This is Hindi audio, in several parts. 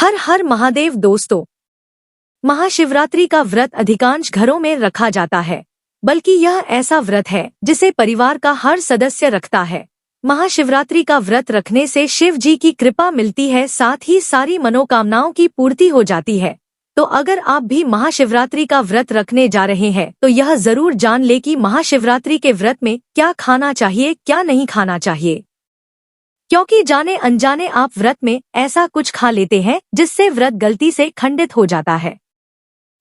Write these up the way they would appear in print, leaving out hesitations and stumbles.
हर हर महादेव दोस्तों, महाशिवरात्रि का व्रत अधिकांश घरों में रखा जाता है, बल्कि यह ऐसा व्रत है जिसे परिवार का हर सदस्य रखता है। महाशिवरात्रि का व्रत रखने से शिव जी की कृपा मिलती है, साथ ही सारी मनोकामनाओं की पूर्ति हो जाती है। तो अगर आप भी महाशिवरात्रि का व्रत रखने जा रहे हैं तो यह जरूर जान ले कि महाशिवरात्रि के व्रत में क्या खाना चाहिए, क्या नहीं खाना चाहिए, क्योंकि जाने अनजाने आप व्रत में ऐसा कुछ खा लेते हैं जिससे व्रत गलती से खंडित हो जाता है।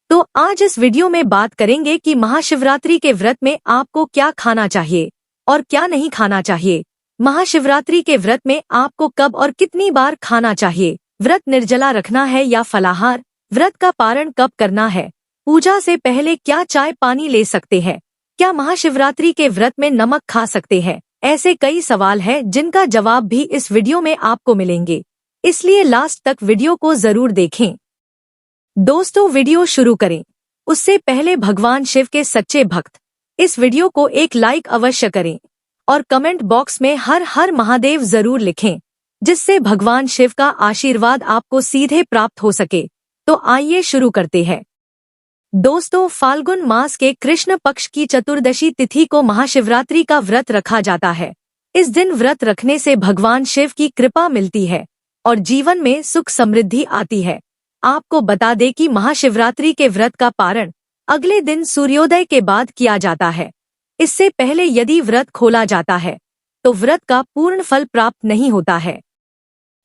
तो आज इस वीडियो में बात करेंगे कि महाशिवरात्रि के व्रत में आपको क्या खाना चाहिए और क्या नहीं खाना चाहिए। महाशिवरात्रि के व्रत में आपको कब और कितनी बार खाना चाहिए, व्रत निर्जला रखना है या फलाहार, व्रत का पारण कब करना है, पूजा से पहले क्या चाय पानी ले सकते हैं, क्या महाशिवरात्रि के व्रत में नमक खा सकते हैं। ऐसे कई सवाल हैं जिनका जवाब भी इस वीडियो में आपको मिलेंगे, इसलिए लास्ट तक वीडियो को जरूर देखें। दोस्तों, वीडियो शुरू करें उससे पहले भगवान शिव के सच्चे भक्त इस वीडियो को एक लाइक अवश्य करें और कमेंट बॉक्स में हर हर महादेव जरूर लिखें, जिससे भगवान शिव का आशीर्वाद आपको सीधे प्राप्त हो सके। तो आइए शुरू करते हैं। दोस्तों, फाल्गुन मास के कृष्ण पक्ष की चतुर्दशी तिथि को महाशिवरात्रि का व्रत रखा जाता है। इस दिन व्रत रखने से भगवान शिव की कृपा मिलती है और जीवन में सुख समृद्धि आती है। आपको बता दें कि महाशिवरात्रि के व्रत का पारण अगले दिन सूर्योदय के बाद किया जाता है। इससे पहले यदि व्रत खोला जाता है तो व्रत का पूर्ण फल प्राप्त नहीं होता है।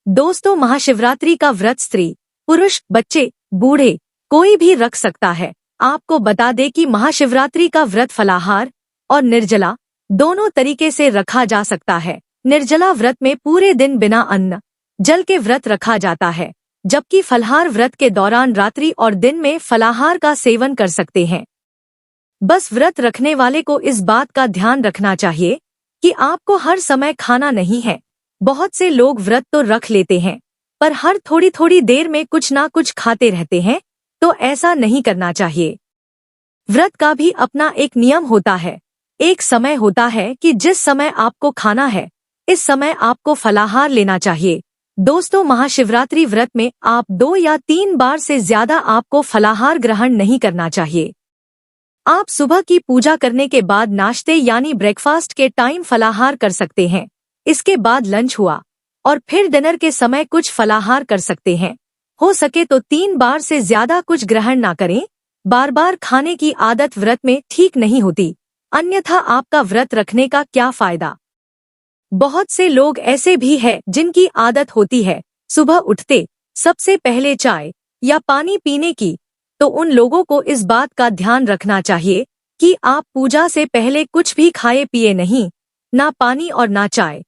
दोस्तों, महाशिवरात्रि का व्रत स्त्री, पुरुष, बच्चे, बूढ़े कोई भी रख सकता है। आपको बता दें कि महाशिवरात्रि का व्रत फलाहार और निर्जला दोनों तरीके से रखा जा सकता है। निर्जला व्रत में पूरे दिन बिना अन्न जल के व्रत रखा जाता है, जबकि फलाहार व्रत के दौरान रात्रि और दिन में फलाहार का सेवन कर सकते हैं। बस व्रत रखने वाले को इस बात का ध्यान रखना चाहिए कि आपको हर समय खाना नहीं है। बहुत से लोग व्रत तो रख लेते हैं पर हर थोड़ी थोड़ी देर में कुछ ना कुछ खाते रहते हैं, तो ऐसा नहीं करना चाहिए। व्रत का भी अपना एक नियम होता है। एक समय होता है कि जिस समय आपको खाना है, इस समय आपको फलाहार लेना चाहिए। दोस्तों, महाशिवरात्रि व्रत में आप 2 या 3 बार से ज्यादा आपको फलाहार ग्रहण नहीं करना चाहिए। आप सुबह की पूजा करने के बाद नाश्ते यानी ब्रेकफास्ट के टाइम फलाहार कर सकते हैं। इसके बाद लंच हुआ और फिर डिनर के समय कुछ फलाहार कर सकते हैं। हो सके तो 3 बार से ज्यादा कुछ ग्रहण ना करें। बार बार खाने की आदत व्रत में ठीक नहीं होती, अन्यथा आपका व्रत रखने का क्या फायदा। बहुत से लोग ऐसे भी हैं जिनकी आदत होती है सुबह उठते सबसे पहले चाय या पानी पीने की, तो उन लोगों को इस बात का ध्यान रखना चाहिए कि आप पूजा से पहले कुछ भी खाए पिए नहीं, ना पानी और ना चाय।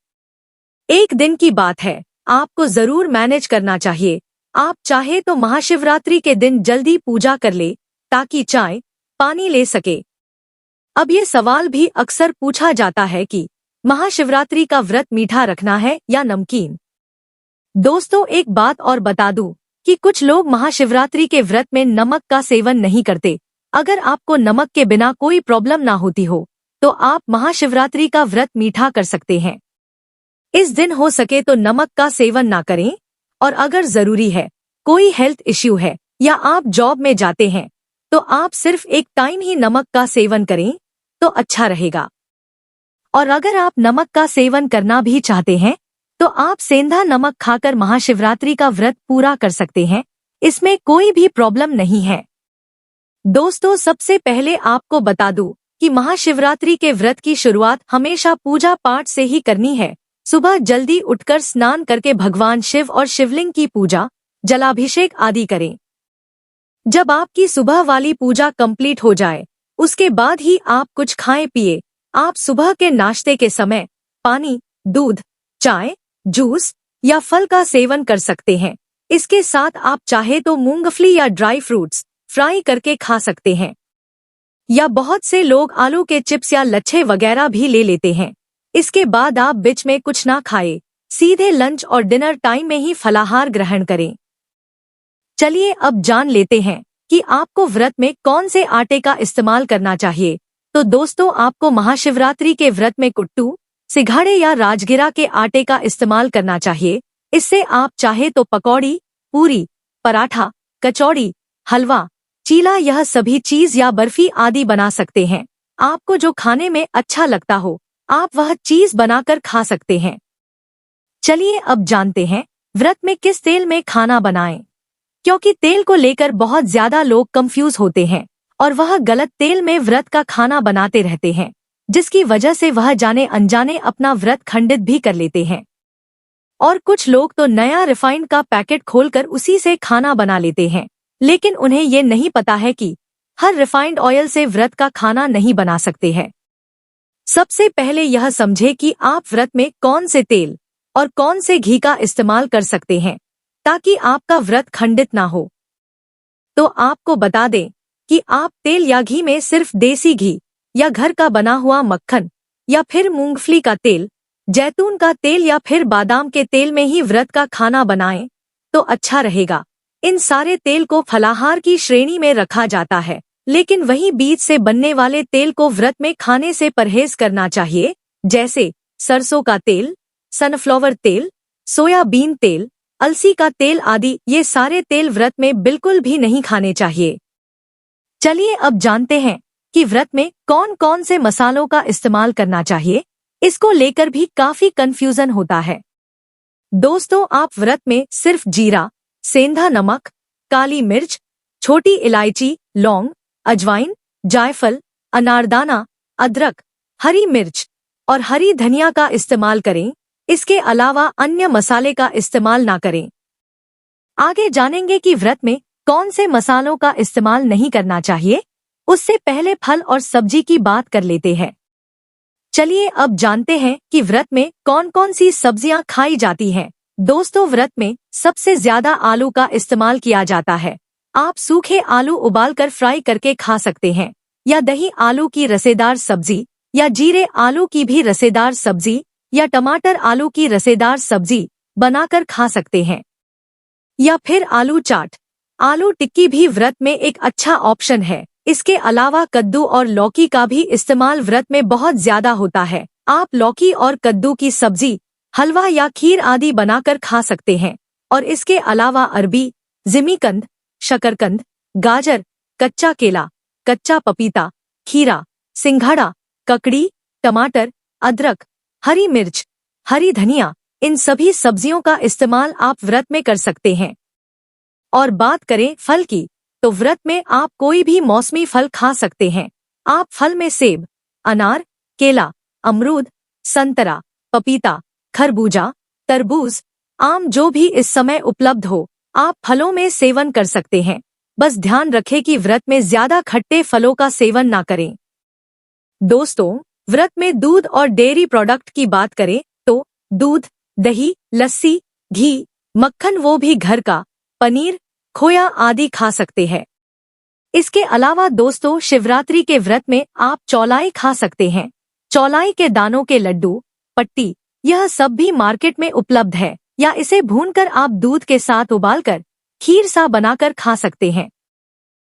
एक दिन की बात है, आपको जरूर मैनेज करना चाहिए। आप चाहे तो महाशिवरात्रि के दिन जल्दी पूजा कर ले ताकि चाय पानी ले सके। अब ये सवाल भी अक्सर पूछा जाता है कि महाशिवरात्रि का व्रत मीठा रखना है या नमकीन। दोस्तों, एक बात और बता दूं कि कुछ लोग महाशिवरात्रि के व्रत में नमक का सेवन नहीं करते। अगर आपको नमक के बिना कोई प्रॉब्लम ना होती हो तो आप महाशिवरात्रि का व्रत मीठा कर सकते हैं। इस दिन हो सके तो नमक का सेवन ना करें, और अगर जरूरी है, कोई हेल्थ इश्यू है या आप जॉब में जाते हैं, तो आप सिर्फ एक टाइम ही नमक का सेवन करें तो अच्छा रहेगा। और अगर आप नमक का सेवन करना भी चाहते हैं तो आप सेंधा नमक खाकर महाशिवरात्रि का व्रत पूरा कर सकते हैं। इसमें कोई भी प्रॉब्लम नहीं है। दोस्तों, सबसे पहले आपको बता दूं कि महाशिवरात्रि के व्रत की शुरुआत हमेशा पूजा पाठ से ही करनी है। सुबह जल्दी उठकर स्नान करके भगवान शिव और शिवलिंग की पूजा, जलाभिषेक आदि करें। जब आपकी सुबह वाली पूजा कंप्लीट हो जाए, उसके बाद ही आप कुछ खाएं पिए। आप सुबह के नाश्ते के समय पानी, दूध, चाय, जूस या फल का सेवन कर सकते हैं। इसके साथ आप चाहे तो मूंगफली या ड्राई फ्रूट्स फ्राई करके खा सकते हैं, या बहुत से लोग आलू के चिप्स या लच्छे वगैरह भी ले लेते हैं। इसके बाद आप बीच में कुछ ना खाएं, सीधे लंच और डिनर टाइम में ही फलाहार ग्रहण करें। चलिए अब जान लेते हैं कि आपको व्रत में कौन से आटे का इस्तेमाल करना चाहिए। तो दोस्तों, आपको महाशिवरात्रि के व्रत में कुट्टू, सिघाड़े या राजगिरा के आटे का इस्तेमाल करना चाहिए। इससे आप चाहे तो पकौड़ी, पूरी पराठा, कचौड़ी, हलवा, चीला यह सभी चीज या बर्फी आदि बना सकते हैं। आपको जो खाने में अच्छा लगता हो आप वह चीज बनाकर खा सकते हैं। चलिए अब जानते हैं व्रत में किस तेल में खाना बनाएं। क्योंकि तेल को लेकर बहुत ज्यादा लोग कंफ्यूज होते हैं और वह गलत तेल में व्रत का खाना बनाते रहते हैं, जिसकी वजह से वह जाने अनजाने अपना व्रत खंडित भी कर लेते हैं। और कुछ लोग तो नया रिफाइंड का पैकेट खोलकर उसी से खाना बना लेते हैं, लेकिन उन्हें ये नहीं पता है कि हर रिफाइंड ऑयल से व्रत का खाना नहीं बना सकते हैं। सबसे पहले यह समझे कि आप व्रत में कौन से तेल और कौन से घी का इस्तेमाल कर सकते हैं ताकि आपका व्रत खंडित ना हो। तो आपको बता दें कि आप तेल या घी में सिर्फ देसी घी या घर का बना हुआ मक्खन या फिर मूंगफली का तेल, जैतून का तेल या फिर बादाम के तेल में ही व्रत का खाना बनाएं तो अच्छा रहेगा। इन सारे तेल को फलाहार की श्रेणी में रखा जाता है, लेकिन वही बीज से बनने वाले तेल को व्रत में खाने से परहेज करना चाहिए, जैसे सरसों का तेल, सनफ्लावर तेल, सोयाबीन तेल, अलसी का तेल आदि। ये सारे तेल व्रत में बिल्कुल भी नहीं खाने चाहिए। चलिए अब जानते हैं कि व्रत में कौन कौन से मसालों का इस्तेमाल करना चाहिए। इसको लेकर भी काफी कंफ्यूजन होता है। दोस्तों, आप व्रत में सिर्फ जीरा, सेंधा नमक, काली मिर्च, छोटी इलायची, लौंग, अजवाइन, जायफल, अनारदाना, अदरक, हरी मिर्च और हरी धनिया का इस्तेमाल करें। इसके अलावा अन्य मसाले का इस्तेमाल ना करें। आगे जानेंगे कि व्रत में कौन से मसालों का इस्तेमाल नहीं करना चाहिए। उससे पहले फल और सब्जी की बात कर लेते हैं। चलिए अब जानते हैं कि व्रत में कौन कौन सी सब्जियां खाई जाती हैं। दोस्तों, व्रत में सबसे ज्यादा आलू का इस्तेमाल किया जाता है। आप सूखे आलू उबालकर फ्राई करके खा सकते हैं, या दही आलू की रसेदार सब्जी, या जीरे आलू की भी रसेदार सब्जी, या टमाटर आलू की रसेदार सब्जी बनाकर खा सकते हैं, या फिर आलू चाट, आलू टिक्की भी व्रत में एक अच्छा ऑप्शन है। इसके अलावा कद्दू और लौकी का भी इस्तेमाल व्रत में बहुत ज्यादा होता है। आप लौकी और कद्दू की सब्जी, हलवा या खीर आदि बनाकर खा सकते हैं। और इसके अलावा अरबी, जिमीकंद, शकरकंद, गाजर, कच्चा केला, कच्चा पपीता, खीरा, सिंघाड़ा, ककड़ी, टमाटर, अदरक, हरी मिर्च, हरी धनिया, इन सभी सब्जियों का इस्तेमाल आप व्रत में कर सकते हैं। और बात करें फल की, तो व्रत में आप कोई भी मौसमी फल खा सकते हैं। आप फल में सेब, अनार, केला, अमरूद, संतरा, पपीता, खरबूजा, तरबूज, आम जो भी इस समय उपलब्ध हो, आप फलों में सेवन कर सकते हैं। बस ध्यान रखें कि व्रत में ज्यादा खट्टे फलों का सेवन ना करें। दोस्तों, व्रत में दूध और डेयरी प्रोडक्ट की बात करें तो दूध, दही, लस्सी, घी, मक्खन वो भी घर का, पनीर, खोया आदि खा सकते हैं। इसके अलावा दोस्तों, शिवरात्रि के व्रत में आप चौलाई खा सकते हैं। चौलाई के दानों के लड्डू, पट्टी, यह सब भी मार्केट में उपलब्ध है, या इसे भूनकर आप दूध के साथ उबालकर खीर सा बनाकर खा सकते हैं।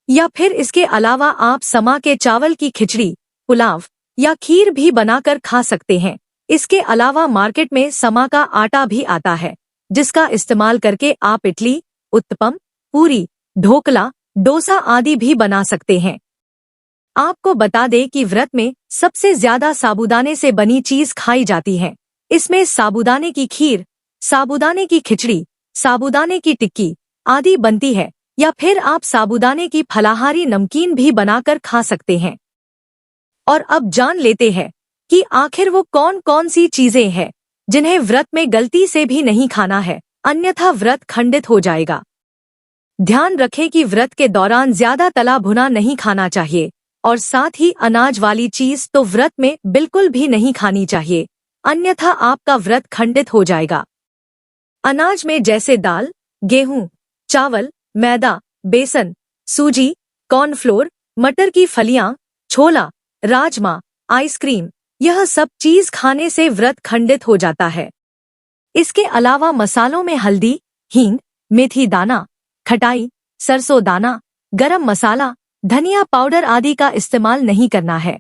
या फिर इसके अलावा आप समा के चावल की खिचड़ी, पुलाव या खीर भी बनाकर खा सकते हैं। इसके अलावा मार्केट में समा का आटा भी आता है, जिसका इस्तेमाल करके आप इडली, उत्तपम, पूरी, ढोकला, डोसा आदि भी बना सकते हैं। आपको बता दें कि व्रत में सबसे ज्यादा साबूदाने से बनी चीज खाई जाती है। इसमें साबूदाने की खीर, साबूदाने की खिचड़ी, साबूदाने की टिक्की आदि बनती है, या फिर आप साबूदाने की फलाहारी नमकीन भी बनाकर खा सकते हैं। और अब जान लेते हैं कि आखिर वो कौन कौन सी चीजें हैं जिन्हें व्रत में गलती से भी नहीं खाना है, अन्यथा व्रत खंडित हो जाएगा। ध्यान रखें कि व्रत के दौरान ज्यादा तला भुना नहीं खाना चाहिए, और साथ ही अनाज वाली चीज तो व्रत में बिल्कुल भी नहीं खानी चाहिए, अन्यथा आपका व्रत खंडित हो जाएगा। अनाज में जैसे दाल, गेहूं, चावल, मैदा, बेसन, सूजी, कॉर्नफ्लोर, मटर की फलियां, छोला, राजमा, आइसक्रीम, यह सब चीज खाने से व्रत खंडित हो जाता है। इसके अलावा मसालों में हल्दी, हींग, मेथी दाना, खटाई, सरसों दाना, गरम मसाला, धनिया पाउडर आदि का इस्तेमाल नहीं करना है।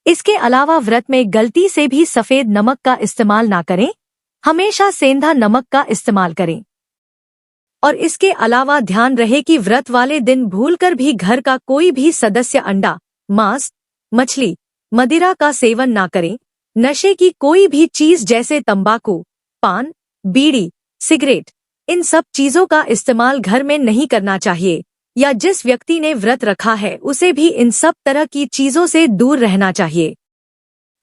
इसके अलावा व्रत में गलती से भी सफेद नमक का इस्तेमाल ना करें, हमेशा सेंधा नमक का इस्तेमाल करें। और इसके अलावा ध्यान रहे कि व्रत वाले दिन भूलकर भी घर का कोई भी सदस्य अंडा, मांस, मछली, मदिरा का सेवन ना करे। नशे की कोई भी चीज जैसे तंबाकू, पान, बीड़ी, सिगरेट, इन सब चीजों का इस्तेमाल घर में नहीं करना चाहिए, या जिस व्यक्ति ने व्रत रखा है उसे भी इन सब तरह की चीजों से दूर रहना चाहिए।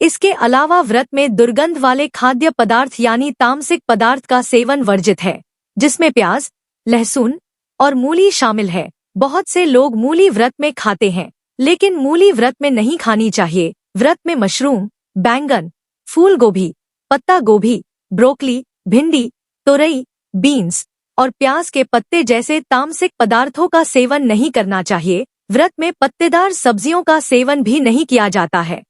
इसके अलावा व्रत में दुर्गंध वाले खाद्य पदार्थ यानी तामसिक पदार्थ का सेवन वर्जित है, जिसमें प्याज, लहसुन और मूली शामिल है। बहुत से लोग मूली व्रत में खाते हैं, लेकिन मूली व्रत में नहीं खानी चाहिए। व्रत में मशरूम, बैंगन, फूल गोभी, पत्ता गोभी, ब्रोकली, भिंडी, तोरई, बीन्स और प्याज के पत्ते जैसे तामसिक पदार्थों का सेवन नहीं करना चाहिए। व्रत में पत्तेदार सब्जियों का सेवन भी नहीं किया जाता है।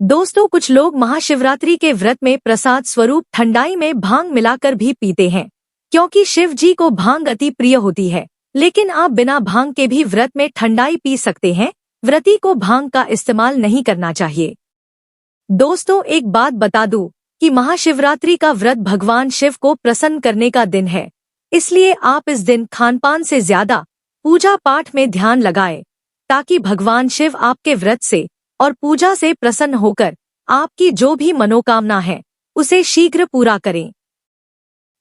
दोस्तों, कुछ लोग महाशिवरात्रि के व्रत में प्रसाद स्वरूप ठंडाई में भांग मिलाकर भी पीते हैं, क्योंकि शिव जी को भांग अति प्रिय होती है। लेकिन आप बिना भांग के भी व्रत में ठंडाई पी सकते हैं। व्रती को भांग का इस्तेमाल नहीं करना चाहिए। दोस्तों, एक बात बता दूं कि महाशिवरात्रि का व्रत भगवान शिव को प्रसन्न करने का दिन है, इसलिए आप इस दिन खानपान से ज्यादा पूजा पाठ में ध्यान लगाएं, ताकि भगवान शिव आपके व्रत से और पूजा से प्रसन्न होकर आपकी जो भी मनोकामना है उसे शीघ्र पूरा करें।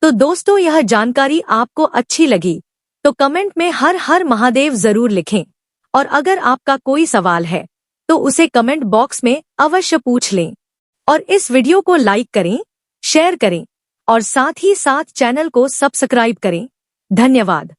तो दोस्तों, यह जानकारी आपको अच्छी लगी तो कमेंट में हर हर महादेव जरूर लिखें, और अगर आपका कोई सवाल है तो उसे कमेंट बॉक्स में अवश्य पूछ लें। और इस वीडियो को लाइक करें, शेयर करें और साथ ही साथ चैनल को सब्सक्राइब करें। धन्यवाद।